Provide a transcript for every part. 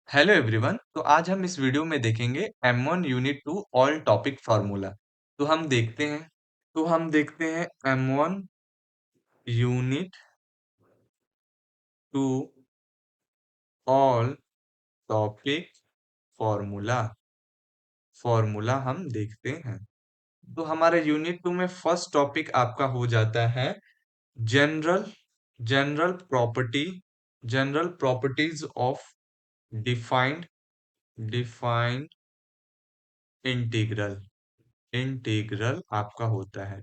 Hello everyone. तो आज हम इस वीडियो में देखेंगे M1 unit 2 all topic formula. तो हम देखते हैं M1 unit 2 all topic formula formula हम देखते हैं। तो हमारे यूनिट 2 में फर्स्ट टॉपिक आपका हो जाता है general general property general properties of defined defined integral integral आपका होता है।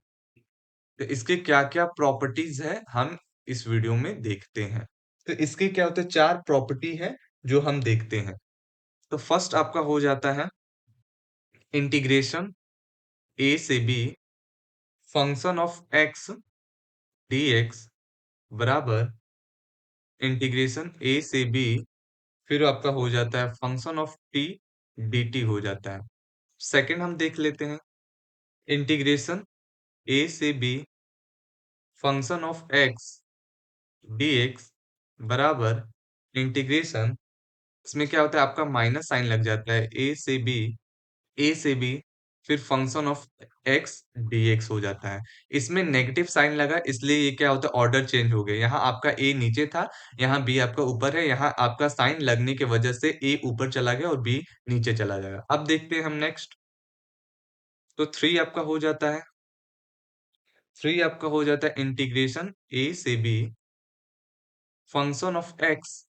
तो इसके क्या-क्या प्रॉपर्टीज है हम इस वीडियो में देखते हैं। तो इसके क्या होते हैं, चार प्रॉपर्टी है जो हम देखते हैं। तो फर्स्ट आपका हो जाता है इंटीग्रेशन ए से B function of x dx बराबर इंटीग्रेशन ए से बी, फिर आपका हो जाता है फंक्शन ऑफ टी dt हो जाता है। सेकंड हम देख लेते हैं इंटीग्रेशन ए से B function of x dx बराबर इंटीग्रेशन, इसमें क्या होता है आपका माइनस साइन लग जाता है ए से बी फिर फंक्शन ऑफ एक्स डीएक्स हो जाता है। इसमें नेगेटिव साइन लगा इसलिए ये क्या होता है ऑर्डर चेंज हो गया। यहाँ आपका ए नीचे था, यहाँ बी आपका ऊपर है। यहाँ आपका साइन लगने की वजह से ए ऊपर चला गया और बी नीचे चला जाएगा। अब देखते हैं हम नेक्स्ट। तो थ्री आपका हो जाता है इंटीग्रेशन ए से B function of x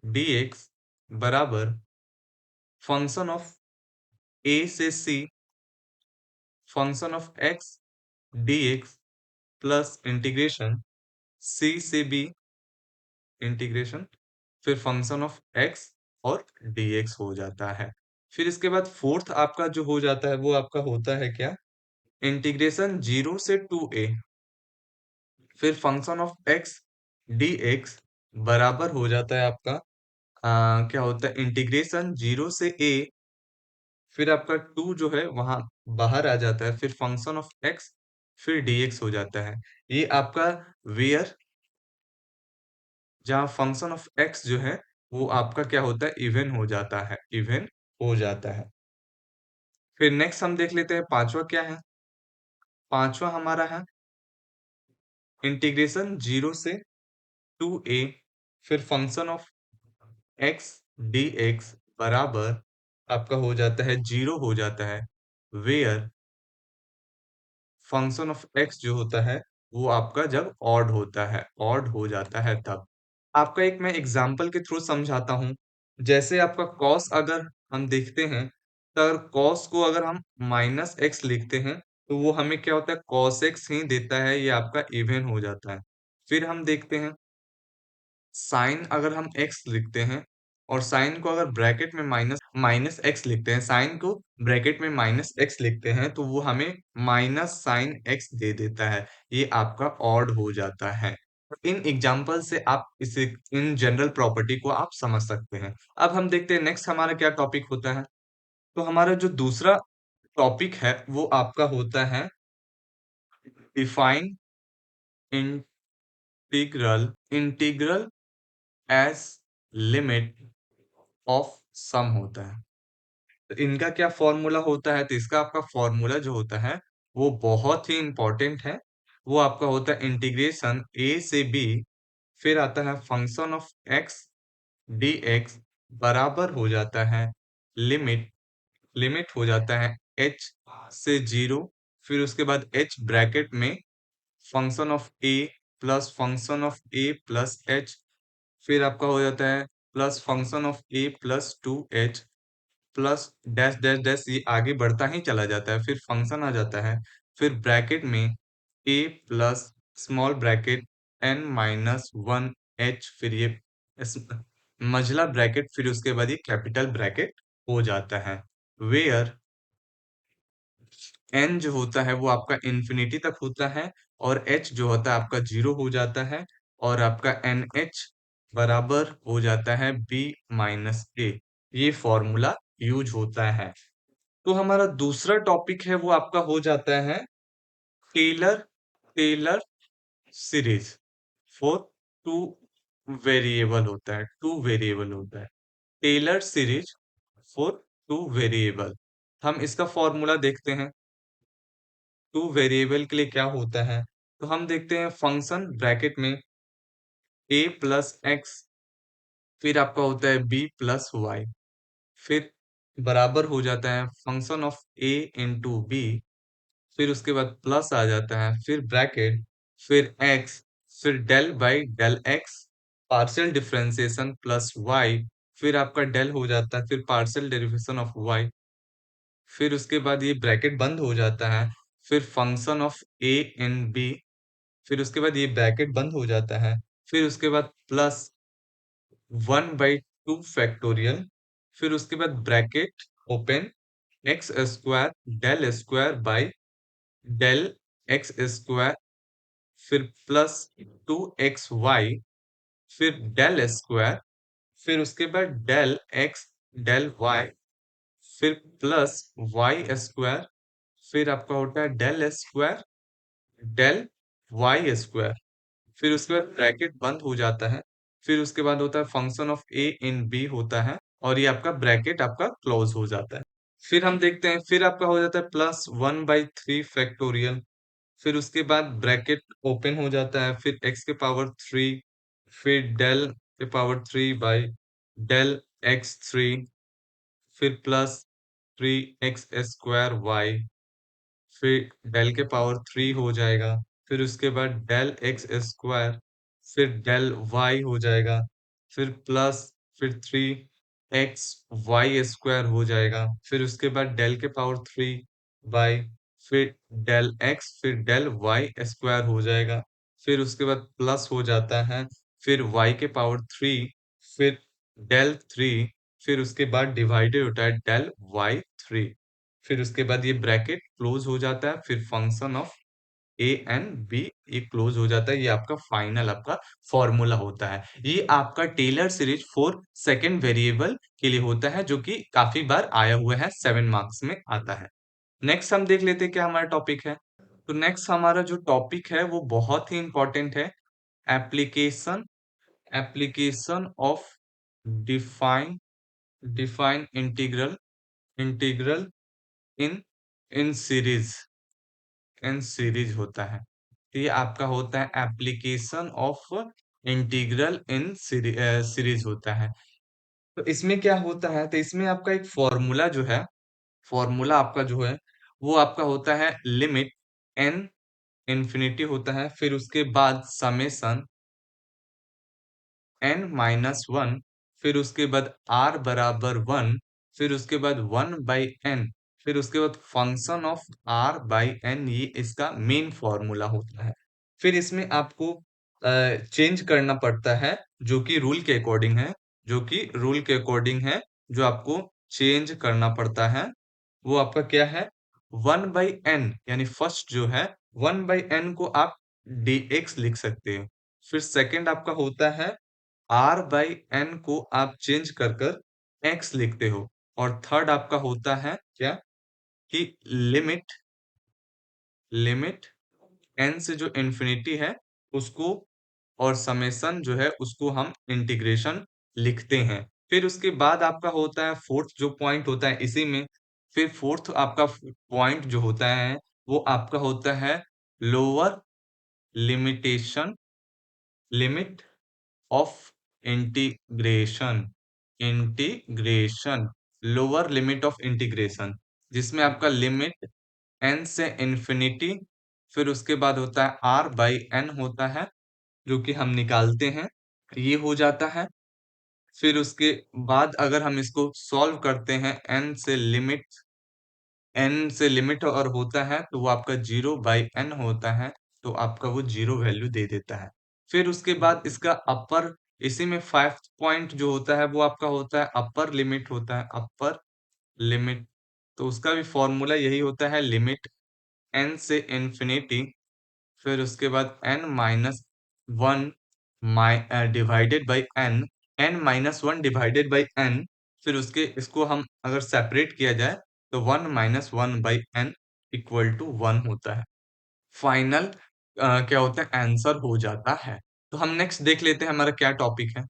dx बराबर फंक्शन ऑफ ए से C function of x dx plus integration C से बी इंटीग्रेशन फिर फंक्शन ऑफ एक्स और डीएक्स हो जाता है। फिर इसके बाद फोर्थ आपका जो हो जाता है वो आपका होता है क्या, इंटीग्रेशन 0 से 2a फिर फंक्शन ऑफ एक्स डीएक्स बराबर हो जाता है आपका क्या होता है इंटीग्रेशन 0 से a फिर आपका 2 जो है वहां बाहर आ जाता है, फिर फंक्शन ऑफ एक्स फिर डीएक्स हो जाता है। ये आपका वेयर जहाँ फंक्शन ऑफ एक्स जो है वो आपका क्या होता है इवन हो जाता है, इवन हो जाता है। फिर नेक्स्ट हम देख लेते हैं पांचवा क्या है। पांचवा हमारा है इंटीग्रेशन 0 से 2a फिर फंक्शन ऑफ एक्स डीएक्स बराबर आपका हो जाता है 0 हो जाता है, वेयर फंक्शन ऑफ एक्स जो होता है वो आपका जब ऑड होता है, ऑड हो जाता है तब। आपका एक मैं एग्जांपल के थ्रू समझाता हूँ। जैसे आपका कॉस अगर हम देखते हैं, तो अगर कॉस को अगर हम माइनस एक्स लिखते हैं तो वो हमें क्या होता है कॉस एक्स ही देता है, ये आपका इवन हो जाता है। फिर हम देखते हैं साइन अगर हम एक्स लिखते हैं और साइन को अगर ब्रैकेट में माइनस माइनस एक्स लिखते हैं, साइन को ब्रैकेट में माइनस एक्स लिखते हैं तो वो हमें माइनस साइन एक्स दे देता है, ये आपका ऑड हो जाता है। इन एग्जाम्पल से आप इसे इन जनरल प्रॉपर्टी को आप समझ सकते हैं। अब हम देखते हैं नेक्स्ट हमारा क्या टॉपिक होता है। तो हमारा जो दूसरा टॉपिक है वो आपका होता है define integral integral as limit of sum होता है। तो इनका क्या फॉर्मूला होता है, तो इसका आपका फॉर्मूला जो होता है वो बहुत ही इंपॉर्टेंट है। वो आपका होता है इंटीग्रेशन ए से बी फिर आता है function of x D x बराबर हो जाता है लिमिट लिमिट हो जाता है एच से 0 फिर उसके बाद एच ब्रैकेट में function of A plus function of A plus H फिर आपका हो जाता है plus function of A plus 2h plus dash dash dash, ये आगे बढ़ता ही चला जाता है। फिर फंक्शन आ जाता है, फिर ब्रैकेट में A plus small bracket n minus one h फिर ये इस- मझला ब्रैकेट फिर उसके बाद ये कैपिटल ब्रैकेट हो जाता है। वेयर एन जो होता है वो आपका इन्फिनिटी तक होता है और एच जो होता है आपका 0 हो जाता है और आपका एन एच बराबर हो जाता है बी माइनस ए, ये फॉर्मूला यूज होता है। तो हमारा दूसरा टॉपिक है वो आपका हो जाता है Taylor Taylor series for two variable होता है, टू वेरिएबल होता है। Taylor series for two variable. हम इसका फॉर्मूला देखते हैं। टू वेरिएबल के लिए क्या होता है, तो हम देखते हैं फंक्शन ब्रैकेट में a प्लस एक्स, फिर आपका होता है b प्लस वाई, फिर बराबर हो जाता है function of a into B, फिर उसके बाद प्लस आ जाता है, फिर ब्रैकेट, फिर x, फिर del by del x, partial differentiation plus y, फिर आपका डेल हो जाता है, फिर पार्शियल डेरिवेशन ऑफ y, फिर उसके बाद ये ब्रैकेट बंद हो जाता है, फिर function of a in b, फिर उसके बाद ये ब्रैकेट बंद हो जाता है, फिर उसके बाद प्लस 1/2 फैक्टोरियल, फिर उसके बाद bracket open, X square del square by del X square, फिर प्लस 2xy, फिर डेल स्क्वायर, फिर उसके बाद डेल एक्स डेल वाई, फिर प्लस वाई स्क्वायर, फिर आपका होता है del square del Y square, फिर उसके बाद ब्रैकेट बंद हो जाता है, फिर उसके बाद होता है function of A in B होता है, और ये आपका ब्रैकेट आपका क्लोज हो जाता है। फिर हम देखते हैं, फिर आपका हो जाता है प्लस 1/3 फैक्टोरियल, फिर उसके बाद ब्रैकेट ओपन हो जाता है, फिर एक्स के पावर 3, फिर डेल के पावर 3 बाई डेल एक्स 3, फिर प्लस 3x स्क्वायर वाई, फिर डेल के पावर 3 हो जाएगा, फिर उसके बाद डेल एक्स स्क्वायर, फिर डेल वाई हो जाएगा, फिर प्लस, फिर 3x वाई स्क्वायर हो जाएगा, फिर उसके बाद डेल के पावर 3 बाई, फिर डेल एक्स, फिर डेल वाई स्क्वायर हो जाएगा, फिर उसके बाद प्लस हो जाता है, फिर वाई के पावर 3, फिर डेल 3, फिर उसके बाद डिवाइडेड होता है डेल वाई 3, फिर उसके बाद ये ब्रैकेट क्लोज हो जाता है, फिर function of A and B ये क्लोज हो जाता है। ये आपका फाइनल आपका फॉर्मूला होता है। ये आपका Taylor series for second variable के लिए होता है, जो कि काफी बार आया हुआ है, 7 मार्क्स में आता है। नेक्स्ट हम देख लेते हैं क्या हमारा टॉपिक है। तो नेक्स्ट हमारा जो टॉपिक है वो बहुत ही इंपॉर्टेंट है। Application application of define define integral integral in in series in series होता है। तो ये आपका होता है application of integral in series होता है। तो इसमें क्या होता है, तो इसमें आपका एक फॉर्मूला जो है, फॉर्मूला आपका जो है वो आपका होता है लिमिट एन इंफिनिटी होता है, फिर उसके बाद समेशन n-1, फिर उसके बाद r बराबर 1, फिर उसके बाद 1/n, फिर उसके बाद फंक्शन ऑफ r/n, ये इसका मेन फॉर्मूला होता है। फिर इसमें आपको चेंज करना पड़ता है, जो कि रूल के अकॉर्डिंग है, जो कि रूल के अकॉर्डिंग है, जो आपको चेंज करना पड़ता है, वो आपका क्या है 1/n, यानी फर्स्ट जो है 1/n को आप dx लिख सकते हो, फिर सेकंड आपका होता है r/n को आप चेंज कर कर x लिखते हो, और थर्ड आपका होता है क्या कि लिमिट लिमिट n से जो इंफिनिटी है उसको, और समेशन जो है उसको हम इंटीग्रेशन लिखते हैं। फिर उसके बाद आपका होता है फोर्थ जो पॉइंट होता है इसी में, फिर फोर्थ आपका पॉइंट जो होता है वो आपका होता है lower limitation limit of integration integration lower limit of integration, जिसमें आपका लिमिट n से इंफिनिटी, फिर उसके बाद होता है r/n होता है, जो कि हम निकालते हैं, ये हो जाता है। फिर उसके बाद अगर हम इसको सॉल्व करते हैं, n से लिमिट और होता है तो वो आपका 0/n होता है, तो आपका वो 0 वैल्यू दे देता है। फिर उसके बाद इसका अपर, इसी में 5th पॉइंट जो होता है वो आपका होता है अपर लिमिट होता है, अपर लिमिट। तो उसका भी फॉर्मूला यही होता है लिमिट n से इंफिनिटी, फिर उसके बाद n-1 divided by n-1 divided by n, फिर उसके इसको हम अगर सेपरेट किया जाए तो 1-1/n इक्वल टू 1 होता है। फाइनल क्या होता है आंसर हो जाता है। तो हम नेक्स्ट देख लेते हैं हमारा क्या टॉपिक है।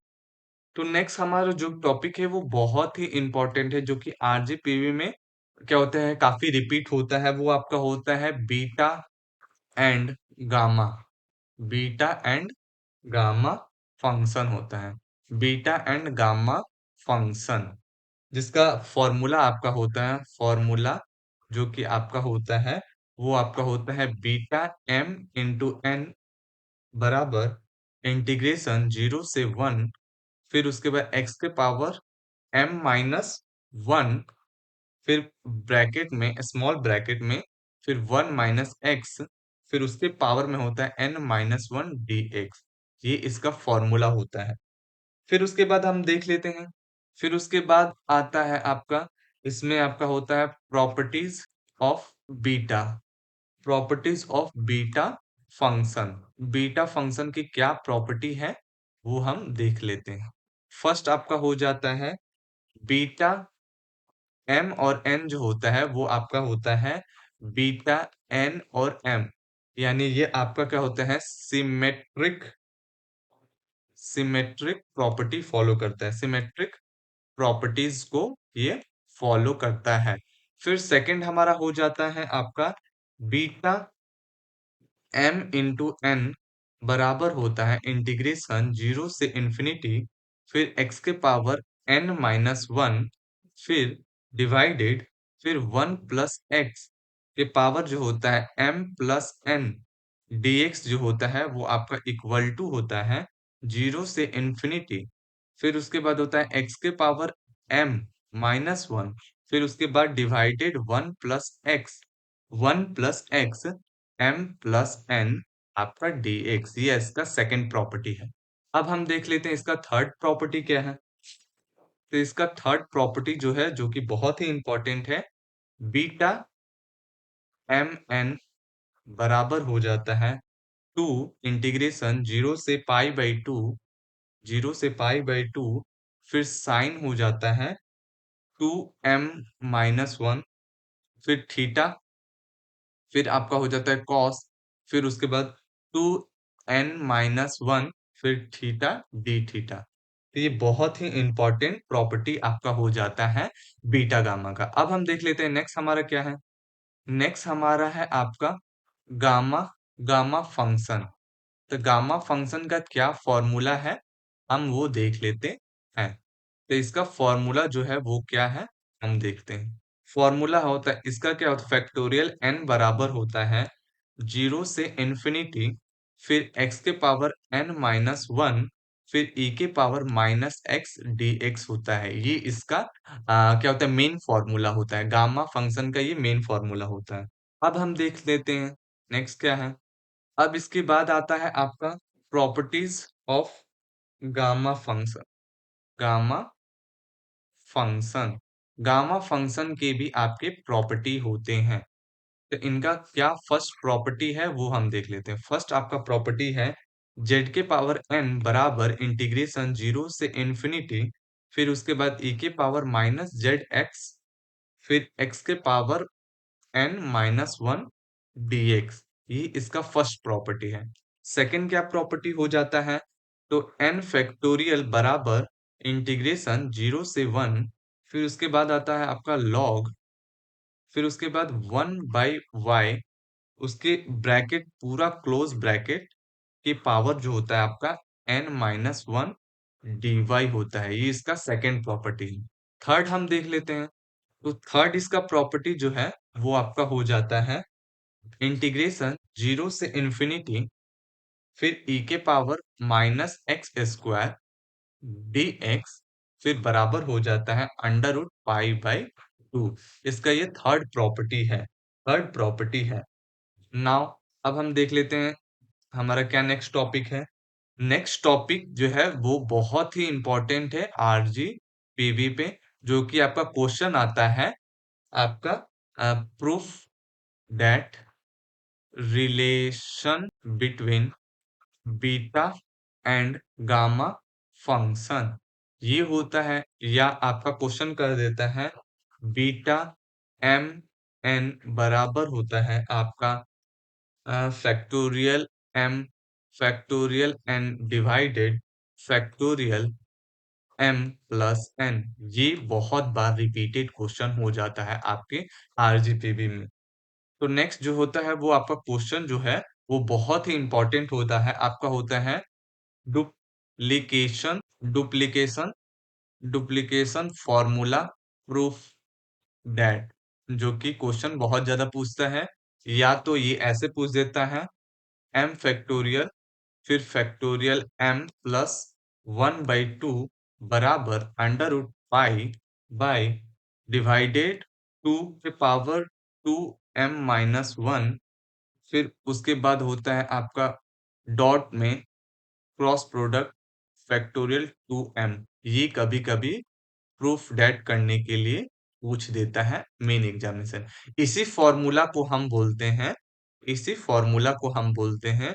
तो नेक्स्ट हमारा जो टॉपिक है वो बहुत ही इम्पोर्टेंट है, जो कि आरजीपीवी में क्या होता है, काफी रिपीट होता है। वो आपका होता है beta and gamma. Beta and gamma function होता है। बीटा एंड गामा फंक्शन, जिसका फॉर्मूला आपका होता है, फॉर्मूला जो कि आपका होता है, वो आपका होता है बीटा एम इंटू एन बराबर इंटीग्रेशन 0 से 1, फिर उसके बाद एक्स के पावर m-1, फिर ब्रैकेट में, स्मॉल ब्रैकेट में, फिर 1 - x, फिर उसके पावर में होता है n-1 dx। ये इसका फॉर्मूला होता है। फिर उसके बाद हम देख लेते हैं। फिर उसके बाद आता है आपका, इसमें आपका होता है properties of beta. Properties of beta function. Beta function की क्या प्रॉपर्टी है वो हम देख लेते हैं। फर्स्ट आपका हो जाता है बीटा एम और एन, जो होता है वो आपका होता है बीटा एन और एम, यानी ये आपका क्या होता है, सिमेट्रिक। सिमेट्रिक प्रॉपर्टी फॉलो करता है, सिमेट्रिक प्रॉपर्टीज को ये फॉलो करता है। फिर सेकंड हमारा हो जाता है आपका बीटा एम इंटू एन बराबर होता है इंटीग्रेशन 0 से ∞, फिर एक्स के पावर n-1, फिर डिवाइडेड, फिर 1 + x के पावर जो होता है m+n dx, जो होता है वो आपका इक्वल टू होता है 0 से ∞, फिर उसके बाद होता है x के पावर m-1, फिर उसके बाद डिवाइडेड 1 + x, 1 + x m+n आपका dx। ये इसका सेकंड प्रॉपर्टी है। अब हम देख लेते हैं इसका थर्ड प्रॉपर्टी क्या है। तो इसका थर्ड प्रॉपर्टी जो है, जो कि बहुत ही इंपॉर्टेंट है, बीटा एम एन बराबर हो जाता है 2 इंटीग्रेशन 0 से π/2, 0 से π/2, फिर साइन हो जाता है 2m-1, फिर थीटा, फिर आपका हो जाता है कॉस, फिर उसके बाद 2n-1, फिर थीटा डी थीटा। तो ये बहुत ही इंपॉर्टेंट प्रॉपर्टी आपका हो जाता है बीटा गामा का। अब हम देख लेते हैं नेक्स्ट हमारा क्या है। नेक्स्ट हमारा है आपका गामा, गामा फंक्शन। तो गामा फंक्शन का क्या फॉर्मूला है, हम वो देख लेते हैं। तो इसका फॉर्मूला जो है वो क्या है, हम देखते हैं। फॉर्मूला होता है इसका, क्या होता है, फैक्टोरियल n बराबर होता है 0 से ∞, फिर x के पावर n-1, फिर e के पावर -x dx होता है। ये इसका क्या होता है, मेन फॉर्मूला होता है। गामा फंक्शन का ये मेन फॉर्मूला होता है। अब हम देख लेते हैं नेक्स्ट क्या है। अब इसके बाद आता है आपका properties of gamma function. Gamma function, gamma function के भी आपके प्रॉपर्टी होते हैं। तो इनका क्या फर्स्ट प्रॉपर्टी है वो हम देख लेते हैं। फर्स्ट आपका प्रॉपर्टी है z के पावर n बराबर इंटीग्रेशन 0 से ∞, फिर उसके बाद e के पावर -zx, फिर x के पावर n-1 dx। ये इसका फर्स्ट प्रॉपर्टी है। सेकंड क्या प्रॉपर्टी हो जाता है, तो n फैक्टोरियल बराबर इंटीग्रेशन 0 से 1, फिर उसके बाद आता है आपका log, फिर उसके बाद 1/y, उसके ब्रैकेट पूरा क्लोज ब्रैकेट के पावर जो होता है आपका n-1 dy होता है। ये इसका सेकंड प्रॉपर्टी है। थर्ड हम देख लेते हैं। तो थर्ड इसका प्रॉपर्टी जो है वो आपका हो जाता है इंटीग्रेशन 0 से ∞, फिर e के पावर -x² dx, फिर बराबर हो जाता है √π/2। इसका ये थर्ड प्रॉपर्टी है, थर्ड प्रॉपर्टी है। नाउ अब हम देख लेते हैं हमारा क्या नेक्स्ट टॉपिक है। नेक्स्ट टॉपिक जो है वो बहुत ही इंपॉर्टेंट है आरजी पीवी पे, जो कि आपका क्वेश्चन आता है आपका proof that relation between beta and gamma function. ये होता है, या आपका क्वेश्चन कर देता है बीटा एम एन बराबर होता है आपका factorial M factorial N divided factorial m plus n। ये बहुत बार रिपीटेड क्वेश्चन हो जाता है आपके आरजीपीवी में। तो नेक्स्ट जो होता है वो आपका क्वेश्चन जो है वो बहुत ही इंपॉर्टेंट होता है, आपका होता है duplication duplication duplication formula proof that, जो कि क्वेश्चन बहुत ज्यादा पूछता है। या तो ये ऐसे पूछ देता है m फैक्टोरियल फिर फैक्टोरियल m प्लस 1/2 बराबर under root pi by divided 2 के पावर 2m-1। फिर उसके बाद होता है आपका डॉट में क्रॉस प्रोडक्ट फैक्टोरियल 2m। ये कभी कभी प्रूफ डेट करने के लिए पूछ देता है मेन एग्जामिनेशन। इसी फॉर्मूला को हम बोलते हैं इसी फॉर्मूला को हम बोलते हैं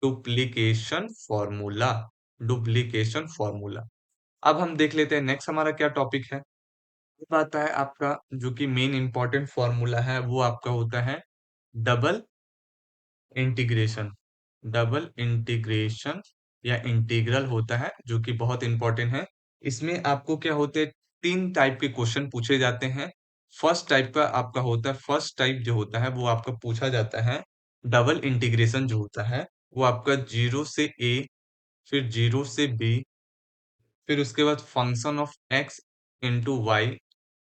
डुप्लीकेशन फॉर्मूला। Duplication formula. अब हम देख लेते हैं नेक्स्ट हमारा क्या टॉपिक है। अब आता है आपका जो कि मेन इंपॉर्टेंट फॉर्मूला है, वो आपका होता है डबल इंटीग्रेशन। डबल इंटीग्रेशन या इंटीग्रल होता है जो कि बहुत इंपॉर्टेंट है। इसमें आपको क्या होते हैं, तीन टाइप के क्वेश्चन पूछे जाते हैं। फर्स्ट टाइप का आपका होता है, फर्स्ट टाइप जो होता है वो आपका पूछा जाता है डबल इंटीग्रेशन जो होता है वो आपका जीरो से ए फिर जीरो से बी फिर उसके बाद function of X into Y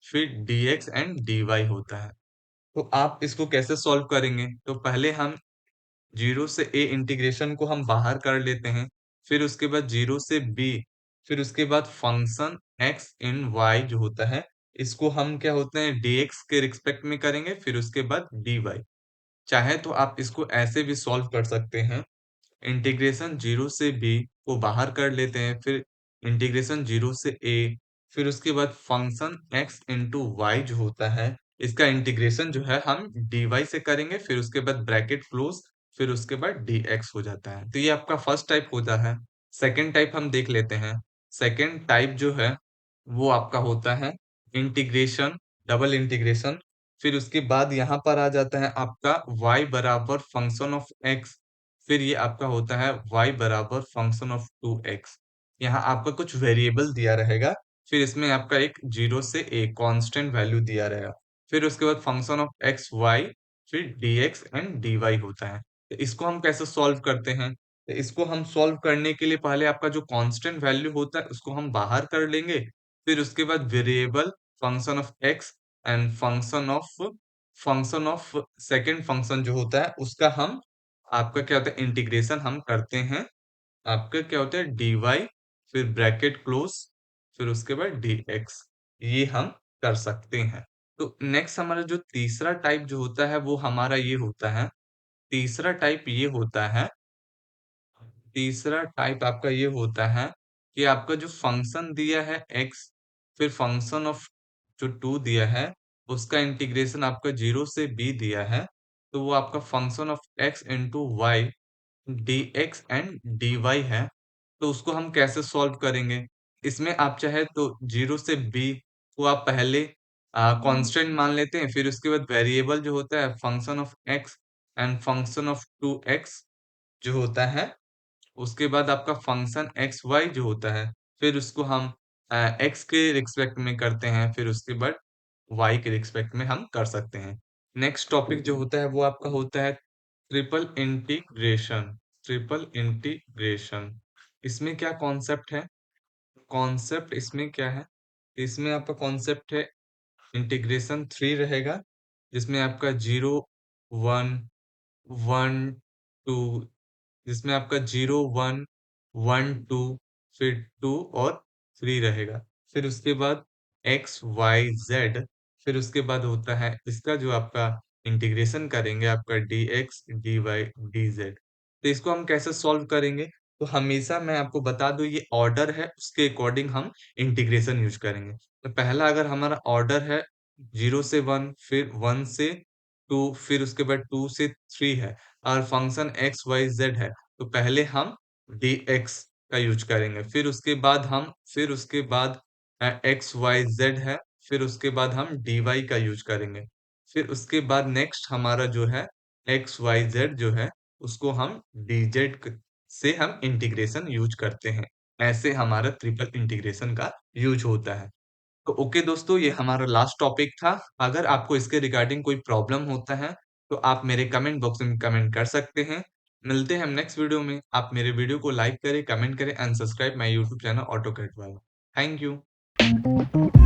फिर dx एंड dy होता है। तो आप इसको कैसे सॉल्व करेंगे, तो पहले हम जीरो से ए इंटीग्रेशन को हम बाहर कर लेते हैं, फिर उसके बाद जीरो से बी, फिर उसके बाद फंक्शन एक्स इन वाई जो होता है इसको हम क्या होते हैं dx के रिस्पेक्ट में करेंगे, फिर उसके बाद dy। चाहे तो आप इसको ऐसे भी सॉल्व कर सकते हैं, इंटीग्रेशन जीरो से बी को बाहर कर लेते हैं, फिर इंटीग्रेशन जीरो से ए, फिर उसके बाद फंक्शन एक्स इंटू वाई जो होता है इसका इंटीग्रेशन जो है हम dy से करेंगे, फिर उसके बाद ब्रैकेट क्लोज, फिर उसके बाद dx हो जाता है। तो ये आपका फर्स्ट टाइप होता है। सेकेंड टाइप हम देख लेते हैं। सेकेंड टाइप जो है वो आपका होता है इंटीग्रेशन, डबल इंटीग्रेशन। फिर उसके बाद यहाँ पर आ जाता है आपका y बराबर फंक्शन ऑफ x, फिर ये आपका होता है y बराबर फंक्शन ऑफ 2x। यहाँ आपका कुछ वेरिएबल दिया रहेगा, फिर इसमें आपका एक जीरो से एक कांस्टेंट वैल्यू दिया रहेगा, फिर उसके बाद फंक्शन ऑफ एक्स वाई फिर dx एंड dy होता है। तो इसको हम कैसे सॉल्व करते हैं, तो इसको हम सॉल्व करने के लिए पहले आपका जो कांस्टेंट वैल्यू होता है उसको हम बाहर कर लेंगे, फिर उसके बाद variable function of x and function of second function जो होता है उसका हम आपका क्या होता है इंटीग्रेशन हम करते हैं। आपका क्या होता है dy फिर ब्रैकेट क्लोज फिर उसके बाद dx, ये हम कर सकते हैं। तो नेक्स्ट हमारा जो तीसरा टाइप जो होता है वो हमारा ये होता है, तीसरा टाइप ये होता है, तीसरा टाइप आपका ये होता है कि आपका जो फंक्शन दिया है x फिर फंक्शन ऑफ जो 2 दिया है उसका इंटीग्रेशन आपका 0 से b दिया है, तो वो आपका function of x into Y dx and dy है। तो उसको हम कैसे सॉल्व करेंगे, इसमें आप चाहे तो 0 से b को आप पहले कांस्टेंट मान लेते हैं, फिर उसके बाद वेरिएबल जो होता है function of x and function of 2x जो होता है, उसके बाद आपका फंक्शन एक्स वाई जो होता है फिर उसको हम एक्स के रिस्पेक्ट में करते हैं, फिर उसके बाद वाई के रिस्पेक्ट में हम कर सकते हैं। नेक्स्ट टॉपिक जो होता है वो आपका होता है ट्रिपल इंटीग्रेशन। ट्रिपल इंटीग्रेशन इसमें क्या कॉन्सेप्ट है, कॉन्सेप्ट इसमें क्या है, इसमें आपका कॉन्सेप्ट है इंटीग्रेशन 3 रहेगा, जिसमें आपका 0 1 1 2, जिसमें आपका 0 1 1 2 फिर 2 और 3 रहेगा, फिर उसके बाद एक्स वाई जेड, फिर उसके बाद होता है इसका जो आपका इंटीग्रेशन करेंगे आपका D X D Y D Z. तो इसको हम कैसे सॉल्व करेंगे, तो हमेशा मैं आपको बता दूं ये ऑर्डर है उसके अकॉर्डिंग हम इंटीग्रेशन यूज करेंगे। तो पहला अगर हमारा ऑर्डर है 0 से 1 फिर 1 से 2 फिर उसके बाद 2 से 3 है और फंक्शन एक्स वाई जेड है, तो पहले हम dx का यूज करेंगे, फिर उसके बाद एक्स वाई जेड है, फिर उसके बाद हम dy का यूज करेंगे, फिर उसके बाद नेक्स्ट हमारा जो है एक्स वाई जेड जो है उसको हम dz से हम इंटीग्रेशन यूज करते हैं। ऐसे हमारा ट्रिपल इंटीग्रेशन का यूज होता है। तो ओके दोस्तों, ये हमारा लास्ट टॉपिक था। अगर आपको इसके रिगार्डिंग कोई प्रॉब्लम होता है, तो आप मेरे कमेंट बॉक्स में कमेंट कर सकते हैं। मिलते हैं हम नेक्स्ट वीडियो में। आप मेरे वीडियो को लाइक करें, कमेंट करें and subscribe my YouTube channel AutoCAD वाला। Thank you.